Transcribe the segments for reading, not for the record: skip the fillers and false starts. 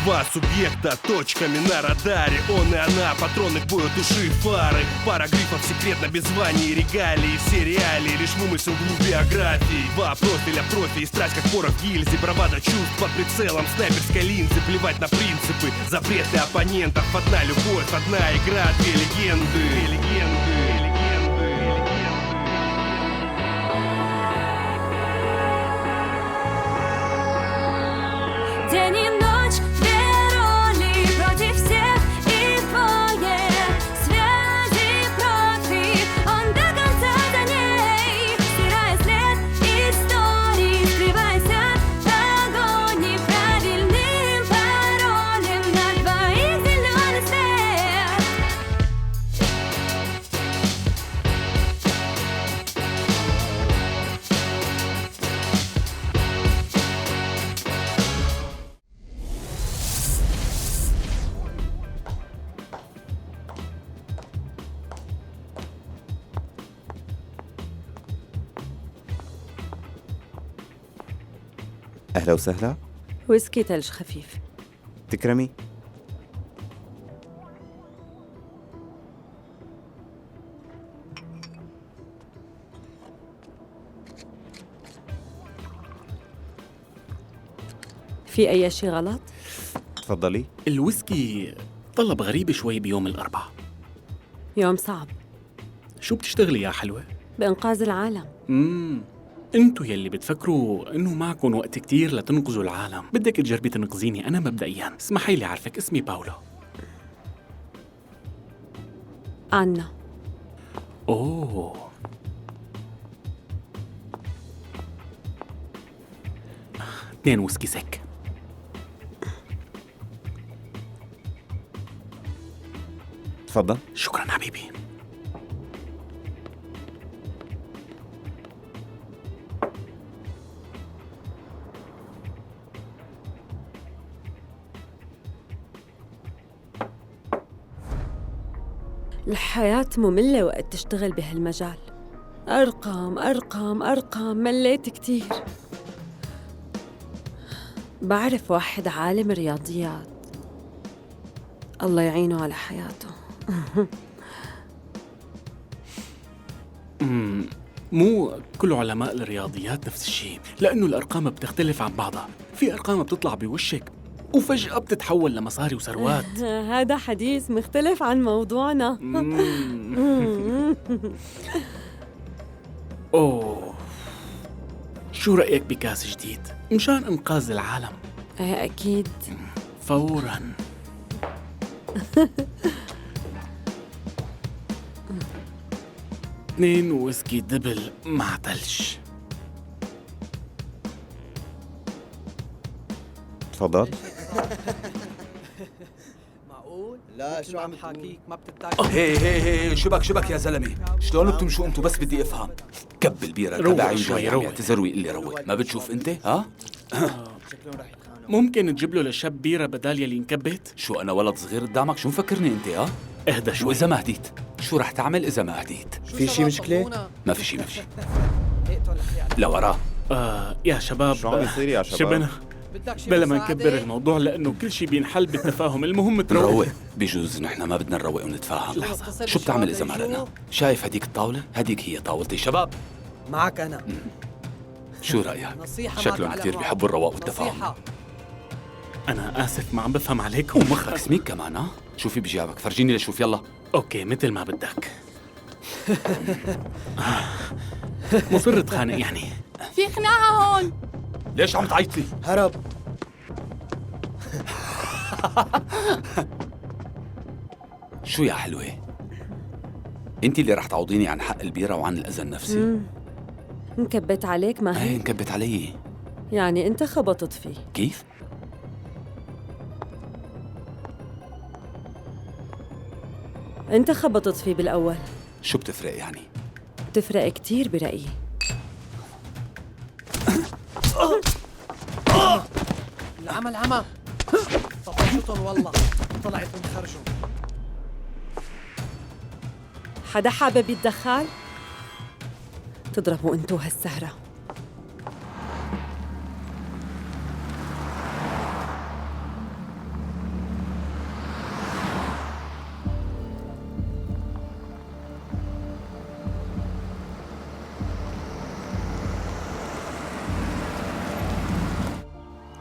Два субъекта точками на радаре. Он и она, патроны к бою, души, фары. Пара грифов секретно без званий и регалий. Все реалии, лишь вымысел двух биографий. Два профиля профи и страсть как порох в гильзе. Бравада чувств под прицелом снайперской линзы. Плевать на принципы, запреты оппонентов. Одна любовь, одна игра, две легенды. День и ночь, две роли против всех и двое. Связи профи, он до конца за ней. Стирая след истории, скрываясь от огонь. Правильным паролем на двоих зеленый свет. أهلا وسهلا. ويسكي ثلج خفيف. تكرمي. في أي شيء غلط؟ تفضلي. الويسكي طلب غريب شوي بيوم الأربعاء. يوم صعب. شو بتشتغلي يا حلوة؟ بإنقاذ العالم. انتوا يلي بتفكروا انه معكم وقت كتير لتنقذوا العالم، بدك تجربي تنقذيني انا مبدئيا. اسمحي لي اعرفك، اسمي باولو. عنا. اوه، 2 ويسكي سك. تفضل. شكرا حبيبي. الحياة مملة وقت تشتغل بهالمجال. أرقام أرقام أرقام، مليت كتير. بعرف واحد عالم رياضيات الله يعينه على حياته. مو كل علماء الرياضيات نفس الشيء، لأنه الأرقام بتختلف عن بعضها. في أرقام بتطلع بوشك وفجأة بتتحول لمصاري وثروات. هذا حديث مختلف عن موضوعنا. أوه، شو رأيك بكاس جديد مشان إنقاذ العالم؟ ايه أكيد. فوراً. اثنين ويسكي دبل مع ثلج. تفضل. معقول؟ لا شو عم حكيك ما بتتاكل. هي شبك يا زلمه، شلون بتمشوا انتوا؟ بس بدي افهم. كب البيرة روق تبعي شوي، جاي روق. يعتذر ويقول لي روق، ما بتشوف انت؟ ها؟ شكلهم رح يتخانقوا. ممكن تجيب له للشاب بيرة بدال يلي انكبت؟ شو انا ولد صغير قدامك؟ شو مفكرني انت؟ ها؟ اهدى شو شوي. اذا ما هديت؟ شو رح تعمل اذا ما هديت؟ في شي مشكلة؟ ما في شي. لورا. يا شباب، شو عم بيصير يا شباب؟ شبنا بلا ما نكبر الموضوع لأنه كل شي بينحل بالتفاهم. المهم تروق. نروق. بجوز نحن ما بدنا نروق ونتفاهم. لحظة. شو بتعمل اذا ما رقنا؟ شايف هديك الطاولة؟ هديك هي طاولتي شباب. معك أنا. شو رأيك؟ نصيحة شكلهم ما كثير تعلم بيحبوا الرواق معه. والتفاهم. نصيحة. أنا آسف، ما عم بفهم عليكم. ومخك سميك كمان. ها؟ شو في بجيبك؟ فرجيني لشوف. يلا. أوكي، مثل ما بدك. مصر تخانق يعني؟ في خناقة هون. ليش عم تعيط لي؟ هرب. شو يا حلوة؟ انت اللي رح تعوضيني عن حق البيرة وعن الأذى النفسي. انكبت عليك ما ايه هي؟ انكبت علي. يعني أنت خبطت فيه. كيف؟ أنت خبطت فيه بالأول. شو بتفرق يعني؟ بتفرق كتير برأيي. العمل عمى. طفشتهم والله، طلعت من خرجهم. حدا حابب يتدخل؟ تضربوا انتو هالسهرة.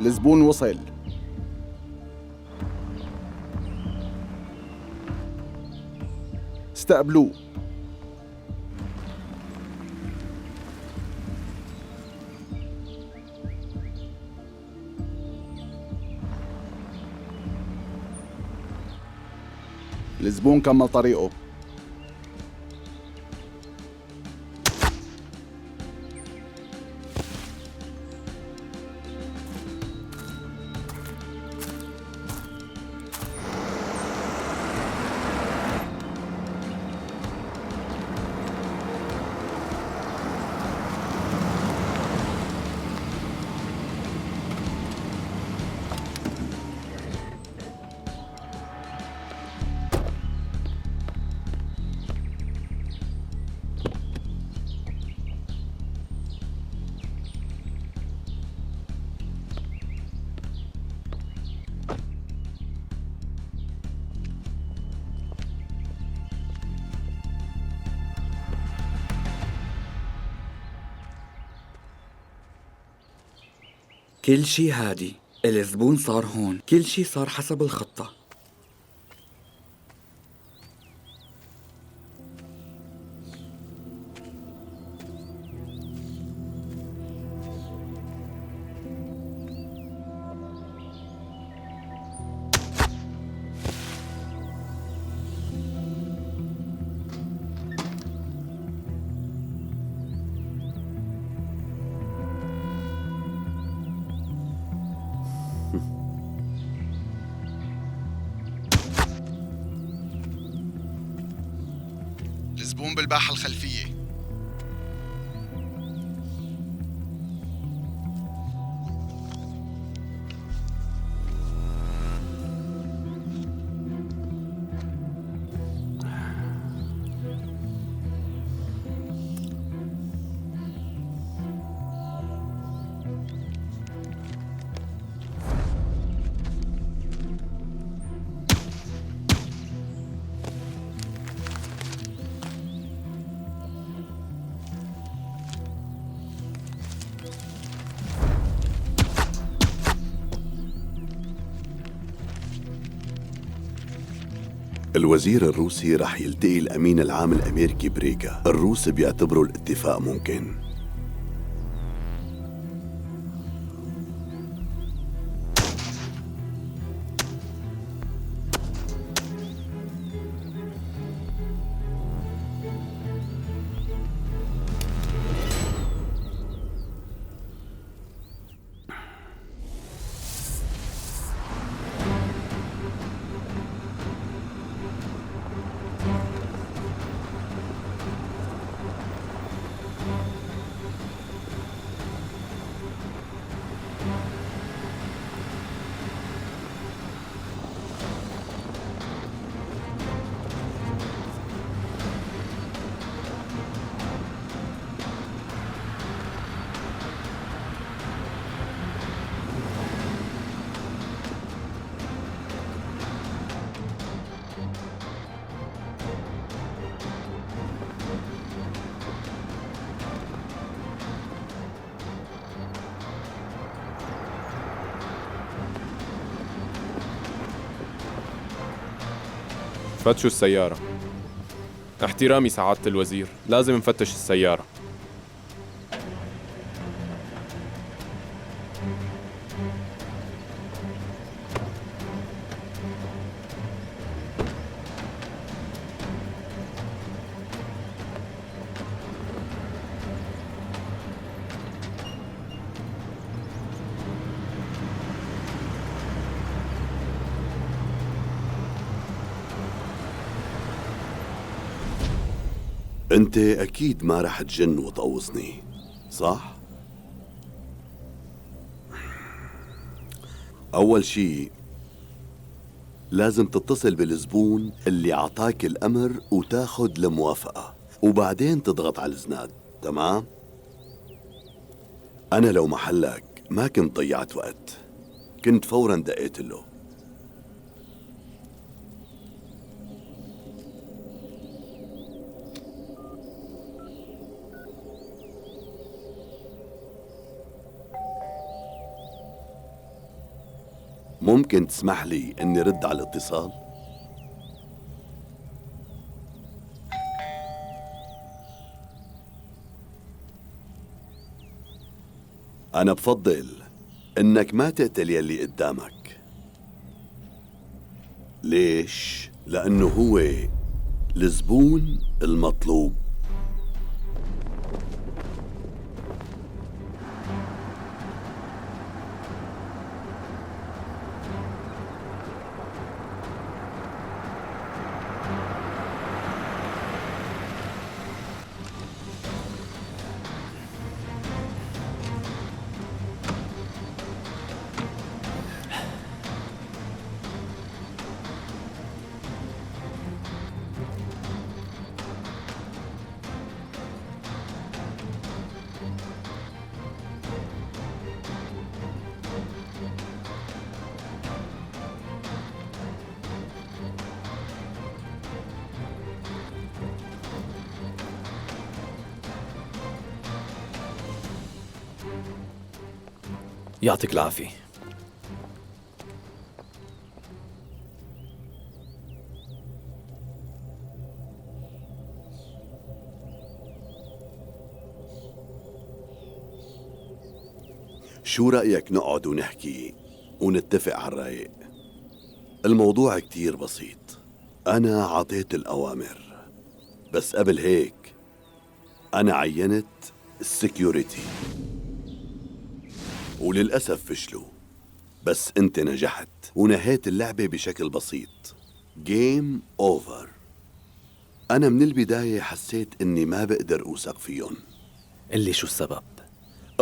الزبون وصل. استقبلوه. الزبون كمل طريقه. كل شي هادي، الزبون صار هون، كل شي صار حسب الخطة. الزبون بالباحة الخلفية. الوزير الروسي رح يلتقي الأمين العام الأمريكي بريكا. الروس بيعتبروا الاتفاق ممكن. فتشوا السيارة. احترامي سعادة الوزير، لازم نفتش السيارة. أنت أكيد ما رح تجن وتقوصني، صح؟ أول شي لازم تتصل بالزبون اللي عطاك الأمر وتاخد الموافقة، وبعدين تضغط على الزناد، تمام؟ أنا لو محلك ما كنت ضيعت وقت، كنت فوراً دقيت له. ممكن تسمح لي اني رد على الاتصال؟ انا بفضل انك ما تقتل يلي قدامك. ليش؟ لانه هو الزبون المطلوب. يعطيك العافية. شو رأيك نقعد ونحكي ونتفق على الرايق؟ الموضوع كتير بسيط. أنا عطيت الأوامر، بس قبل هيك أنا عينت السكيورتي، وللأسف فشلوا. بس أنت نجحت ونهيت اللعبة بشكل بسيط. جيم أوفر. أنا من البداية حسيت إني ما بقدر أوثق فيهم. قلي شو السبب؟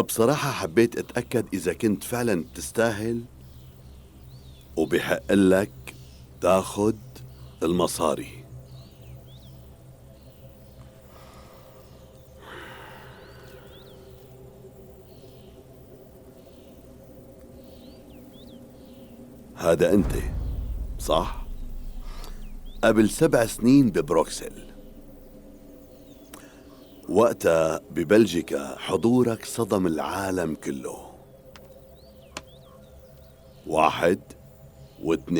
بصراحة حبيت أتأكد إذا كنت فعلا بتستاهل وبحق لك تاخد المصاري. هذا أنت صح؟ قبل 7 سنين ببروكسل، وقتها ببلجيكا حضورك صدم العالم كله. 1 و2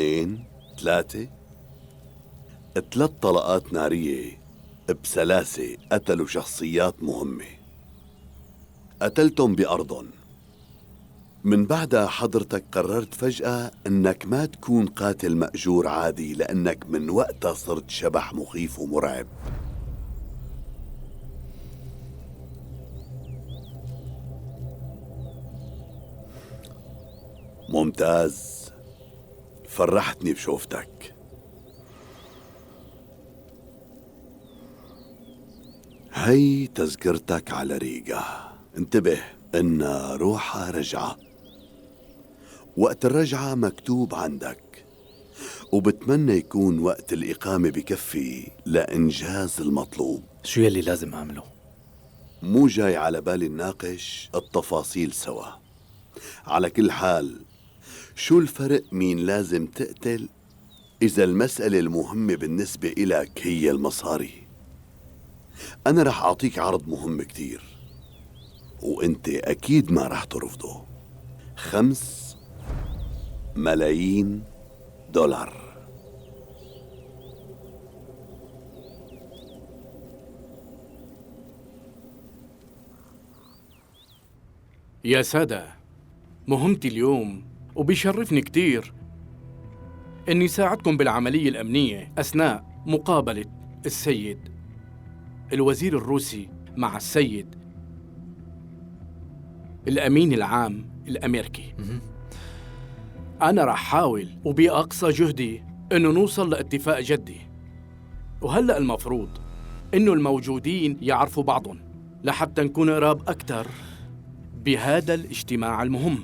3 3 طلقات نارية بسلاسة قتلوا شخصيات مهمة، قتلتهم بأرضهم. من بعدها حضرتك قررت فجأة انك ما تكون قاتل مأجور عادي، لانك من وقتها صرت شبح مخيف ومرعب. ممتاز، فرحتني بشوفتك. هي تذكرتك على ريقة. انتبه إن روحها رجعة. وقت الرجعة مكتوب عندك، وبتمنى يكون وقت الإقامة بكفي لإنجاز المطلوب. شو يلي لازم أعمله؟ مو جاي على بالي نناقش التفاصيل سوا. على كل حال، شو الفرق مين لازم تقتل إذا المسألة المهمة بالنسبة إلك هي المصاري؟ أنا رح أعطيك عرض مهم كتير، وانت اكيد ما رح ترفضه. 5 ملايين دولار. يا سادة، مهمتي اليوم وبيشرفني كتير اني ساعدكم بالعملية الامنية اثناء مقابلة السيد الوزير الروسي مع السيد الأمين العام الأمريكي. أنا رح حاول وبأقصى جهدي إنه نوصل لاتفاق جدي، وهلأ المفروض إنه الموجودين يعرفوا بعضهم لحتى نكون قراب أكتر بهذا الاجتماع المهم.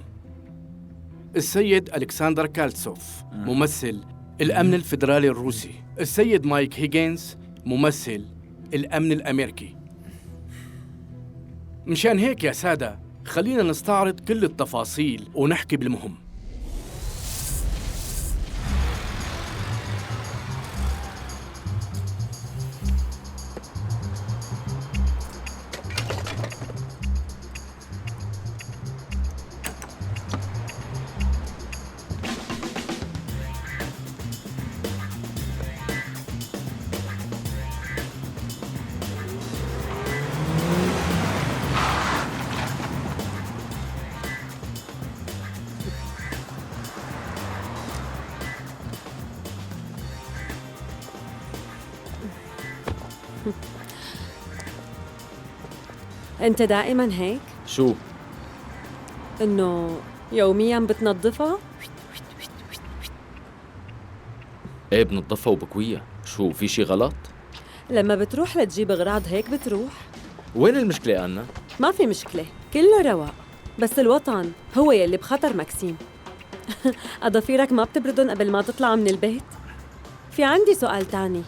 السيد ألكسندر كالتسوف ممثل الأمن الفيدرالي الروسي، السيد مايك هيجينز ممثل الأمن الأمريكي. مشان هيك يا سادة، خلينا نستعرض كل التفاصيل ونحكي بالمهم. أنت دائما هيك؟ شو؟ إنه يوميا بتنظفها؟ ايه بنضفها وبكويها، شو في شي غلط؟ لما بتروح لتجيب أغراض هيك بتروح؟ وين المشكلة أنا؟ ما في مشكلة، كله رواق، بس الوطن هو يلي بخطر مكسيم. أضافيرك ما بتبردن قبل ما تطلع من البيت؟ في عندي سؤال تاني،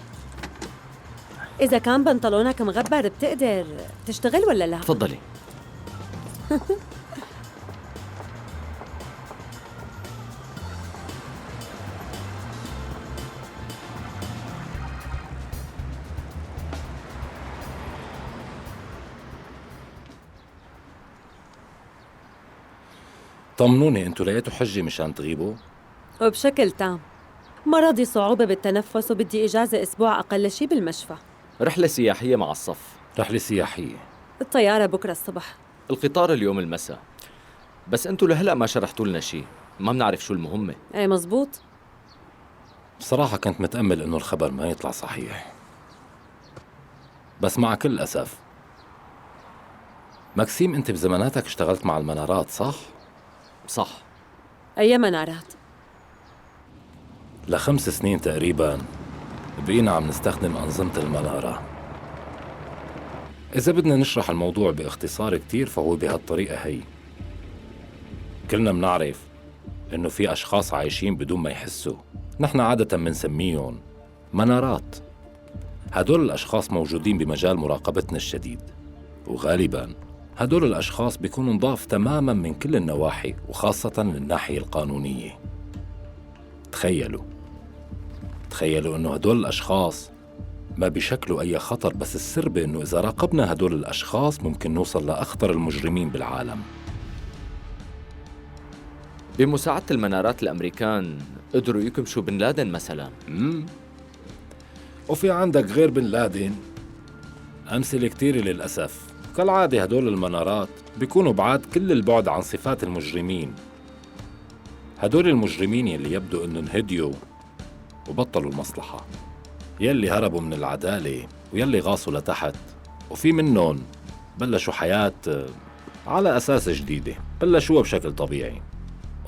إذا كان بنطلونك مغبر بتقدر تشتغل ولا لا؟ تفضلي. طمنوني، انتوا لقيتوا حجة مشان تغيبوا؟ وبشكل تام. مرضي صعوبة بالتنفس وبدي إجازة أسبوع أقل شي بالمشفى. رحلة سياحية مع الصف. رحلة سياحية. الطيارة بكرة الصبح. القطار اليوم المساء. بس انتوا لهلأ ما شرحتوا لنا شي، ما بنعرف شو المهمة. ايه مزبوط. بصراحة كنت متأمل انه الخبر ما يطلع صحيح، بس مع كل أسف. مكسيم، انت بزماناتك اشتغلت مع المنارات صح؟ صح. أي منارات؟ ل5 سنين تقريباً بقينا عم نستخدم أنظمة المنارة. إذا بدنا نشرح الموضوع باختصار كتير فهو بهالطريقة هي. كلنا منعرف إنه في أشخاص عايشين بدون ما يحسوا، نحن عادة منسميهم منارات. هدول الأشخاص موجودين بمجال مراقبتنا الشديد، وغالباً هدول الأشخاص بيكونوا نضاف تماماً من كل النواحي، وخاصة من الناحية القانونية. تخيلوا إنه هدول الأشخاص ما بيشكلوا أي خطر، بس السر بإنه إذا راقبنا هدول الأشخاص ممكن نوصل لأخطر المجرمين بالعالم. بمساعدة المنارات الأمريكان قدروا يكمشوا بن لادن مثلاً. وفي عندك غير بن لادن أمثلة كتيرة للأسف. كالعادة هدول المنارات بيكونوا بعاد كل البعد عن صفات المجرمين. هدول المجرمين يلي يبدو إنهم هديوا وبطلوا المصلحة، يلي هربوا من العدالة ويلي غاصوا لتحت، وفي منهم بلشوا حياة على أساس جديدة، بلشوها بشكل طبيعي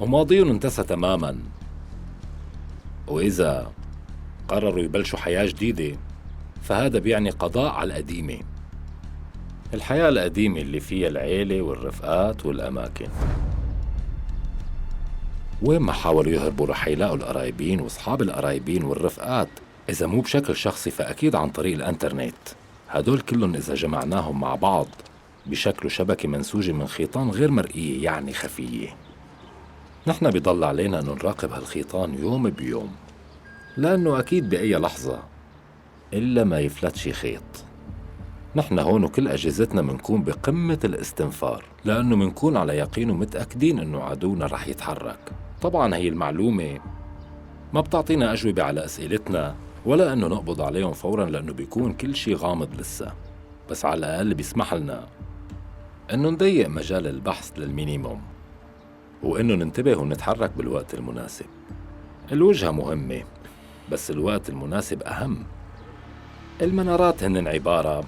وماضيهم انتسى تماماً. وإذا قرروا يبلشوا حياة جديدة فهذا بيعني قضاء على القديمة، الحياة القديمة اللي فيها العيلة والرفقات والأماكن. وين ما حاولوا يهربوا رح يلاقوا القرايبين وأصحاب القرايبين والرفقات، إذا مو بشكل شخصي فأكيد عن طريق الأنترنت. هدول كلهم إذا جمعناهم مع بعض بشكل شبكة منسوجة من خيطان غير مرئية، يعني خفية. نحن بيضل علينا أنه نراقب هالخيطان يوم بيوم، لأنه أكيد بأي لحظة إلا ما يفلت شي خيط. نحن هون وكل أجهزتنا منكون بقمة الاستنفار، لأنه منكون على يقين ومتأكدين أنه عدونا رح يتحرك. طبعاً هي المعلومة ما بتعطينا أجوبة على أسئلتنا ولا أنه نقبض عليهم فوراً، لأنه بيكون كل شي غامض لسه، بس على الأقل بيسمح لنا أنه نضيق مجال البحث للمينيموم، وأنه ننتبه ونتحرك بالوقت المناسب. الوجهة مهمة بس الوقت المناسب أهم. المنارات هن عبارة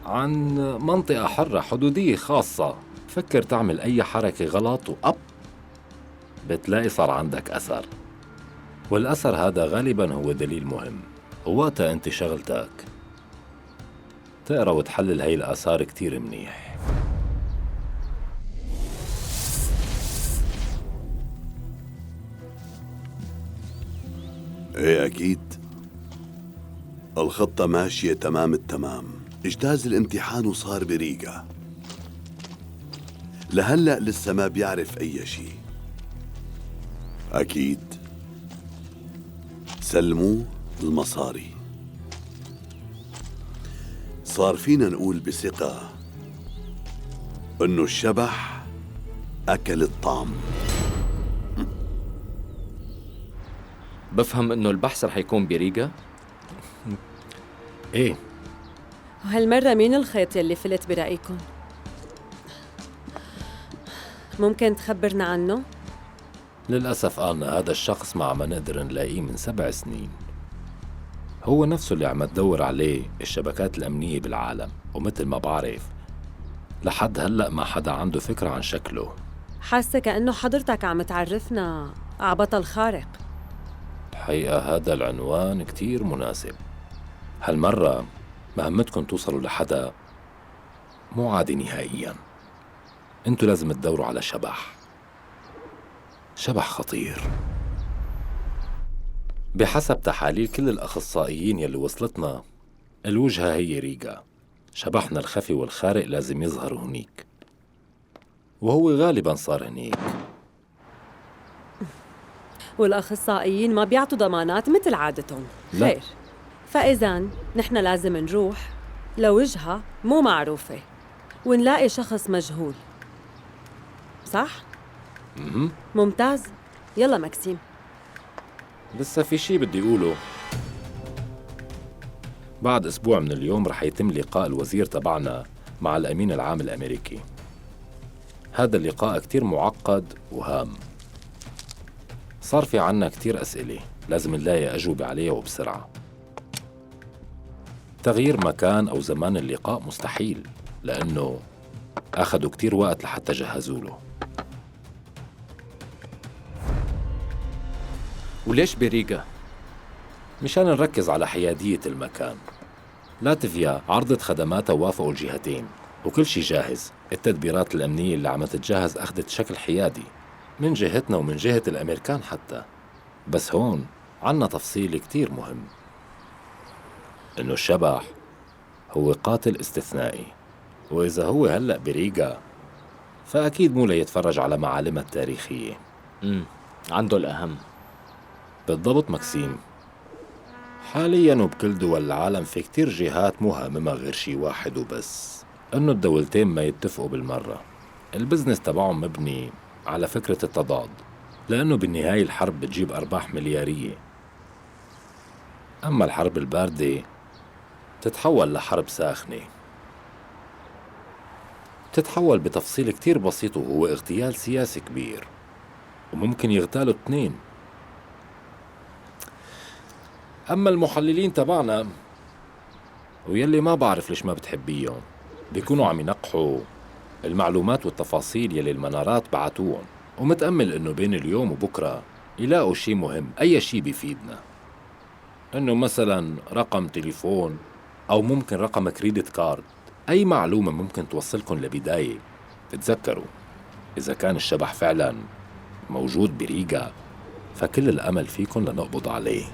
عن منطقة حرة حدودية خاصة. فكر تعمل أي حركة غلط وأب بتلاقي صار عندك أثر، والأثر هذا غالباً هو دليل مهم، ووقتها أنت شغلتك تقرأ وتحلل هاي الآثار كتير منيح. ايه اكيد الخطة ماشية تمام التمام. اجتاز الامتحان وصار بريقة، لهلأ لسه ما بيعرف اي شي. اكيد سلموه المصاري. صار فينا نقول بثقة انه الشبح اكل الطعم. بفهم انه البحث رح يكون بريقة؟ ايه. وهالمرة مين الخيط يلي فلت برأيكم؟ ممكن تخبرنا عنه؟ للأسف أنا هذا الشخص ما عم نقدر نلاقيه من 7 سنين. هو نفسه اللي عم تدور عليه الشبكات الأمنية بالعالم، ومثل ما بعرف لحد هلأ ما حدا عنده فكرة عن شكله. حاسة كأنه حضرتك عم تعرفنا على بطل خارق. الحقيقة هذا العنوان كتير مناسب. هالمرة مهمتكم توصلوا لحدا مو عادي نهائياً. انتوا لازم تدوروا على شبح خطير. بحسب تحاليل كل الأخصائيين يلي وصلتنا، الوجهة هي ريغا. شبحنا الخفي والخارق لازم يظهر هنيك، وهو غالباً صار هنيك. والأخصائيين ما بيعطوا ضمانات مثل عادتهم. لا. خير، فإذن نحن لازم نروح لوجهة مو معروفة ونلاقي شخص مجهول، صح؟ ممتاز. يلا مكسيم. لسه في شي بدي أقوله. بعد أسبوع من اليوم رح يتم لقاء الوزير تبعنا مع الأمين العام الأمريكي. هذا اللقاء كتير معقد وهام. صار في عنا كتير أسئلة لازم نلاقي أجوبة عليها وبسرعة. تغيير مكان أو زمان اللقاء مستحيل، لأنه أخذوا كتير وقت لحتى جهزوا له. وليش بريغا؟ مشان نركز على حيادية المكان. لاتفيا عرضت خدماتها ووافقوا الجهتين وكل شي جاهز. التدبيرات الأمنية اللي عم تتجهز أخذت شكل حيادي من جهتنا ومن جهة الأمريكان حتى. بس هون عنا تفصيل كتير مهم، إنه الشبح هو قاتل استثنائي، وإذا هو هلأ بريغا فأكيد مو ليتفرج على معالمها التاريخية. عنده الأهم. بالضبط مكسيم. حالياً وبكل دول العالم في كتير جهات مو هاممها غير شي واحد وبس، إنه الدولتين ما يتفقوا بالمرة. البزنس تبعهم مبني على فكرة التضاد، لأنه بالنهاية الحرب بتجيب أرباح مليارية. أما الحرب الباردة تتحول لحرب ساخنة، تتحول بتفصيل كتير بسيط، وهو اغتيال سياسي كبير، وممكن يغتالوا 2. أما المحللين تبعنا ويلي ما بعرف ليش ما بتحبيهم بيكونوا عم ينقحوا المعلومات والتفاصيل يلي المنارات بعتوهم، ومتأمل إنه بين اليوم وبكرة يلاقوا شي مهم، أي شي بيفيدنا، إنه مثلا رقم تليفون أو ممكن رقم كريدت كارد، أي معلومة ممكن توصلكن لبداية. تتذكروا إذا كان الشبح فعلا موجود بريغا فكل الأمل فيكن لنقبض عليه.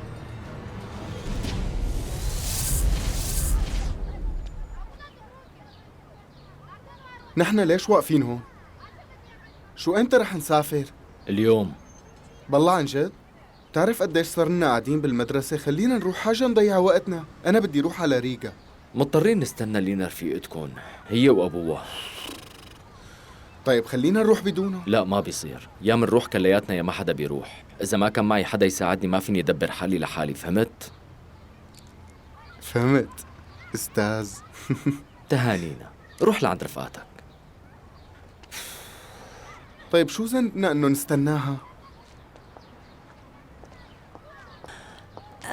نحن ليش واقفين هون؟ شو امتى رح نسافر؟ اليوم. بالله عن جد؟ بتعرف قديش صرنا قاعدين بالمدرسة؟ خلينا نروح حاجة نضيع وقتنا. أنا بدي روح على ريغا. مضطرين نستنى لينا رفيقتكن هي وأبوها. طيب خلينا نروح بدونه. لا ما بيصير، يا منروح كلياتنا يا ما حدا بيروح. إذا ما كان معي حدا يساعدني ما فيني أدبر حالي لحالي، فهمت؟ فهمت أستاذ. تهانينا، روح لعند رفقاتك. طيب شو ذنبنا إنه نستناها؟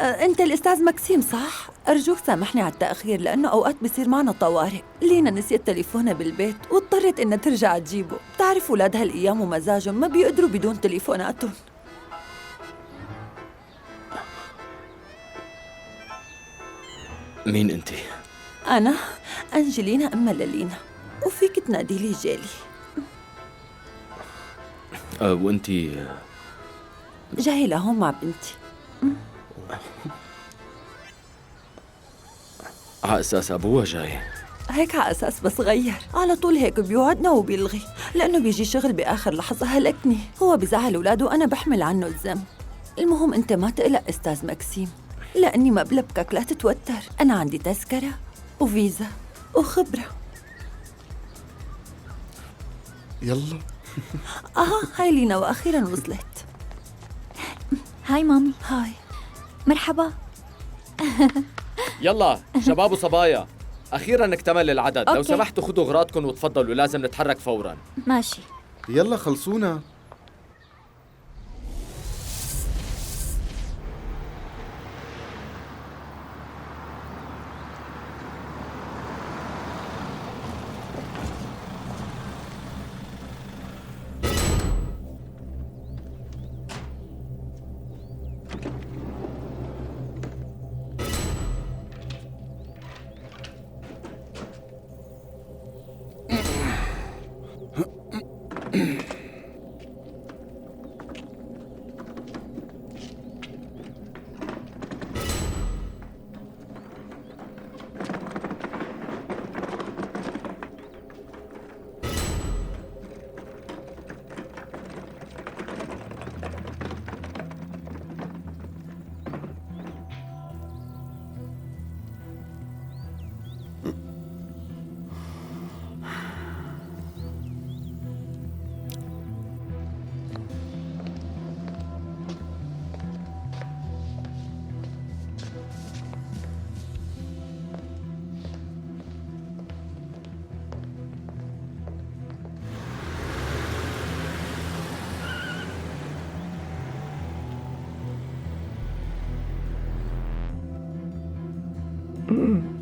أنت الأستاذ مكسيم صح؟ أرجوك سامحني على التأخير، لأنه أوقات بصير معنا طوارئ. لينا نسيت تليفونها بالبيت واضطرت إنها ترجع تجيبه. بتعرف أولاد هالأيام ومزاجهم ما بيقدروا بدون تليفوناتهم. مين أنت؟ أنا أنجلينا أما للينا، وفيك تنادي لي جالي. وأنتي؟ جاي لهون مع بنتي. على أساس أبوها جاي؟ هيك على أساس بس غير على طول هيك بيوعدنا وبيلغي، لأنه بيجي شغل بآخر لحظة. هلكني، هو بزعل أولاده وأنا بحمل عنه الذنب. المهم أنت ما تقلق أستاذ مكسيم، لأني ما بلبكك، لا تتوتر. أنا عندي تذكرة وفيزا وخبرة. يلا. هاي لينا وأخيراً وصلت. هاي مامي. هاي. مرحبا. يلا شباب وصبايا، أخيراً اكتمل العدد. لو أوكي. سمحتوا خذوا أغراضكم وتفضلوا، لازم نتحرك فوراً. ماشي. يلا خلصونا. مم.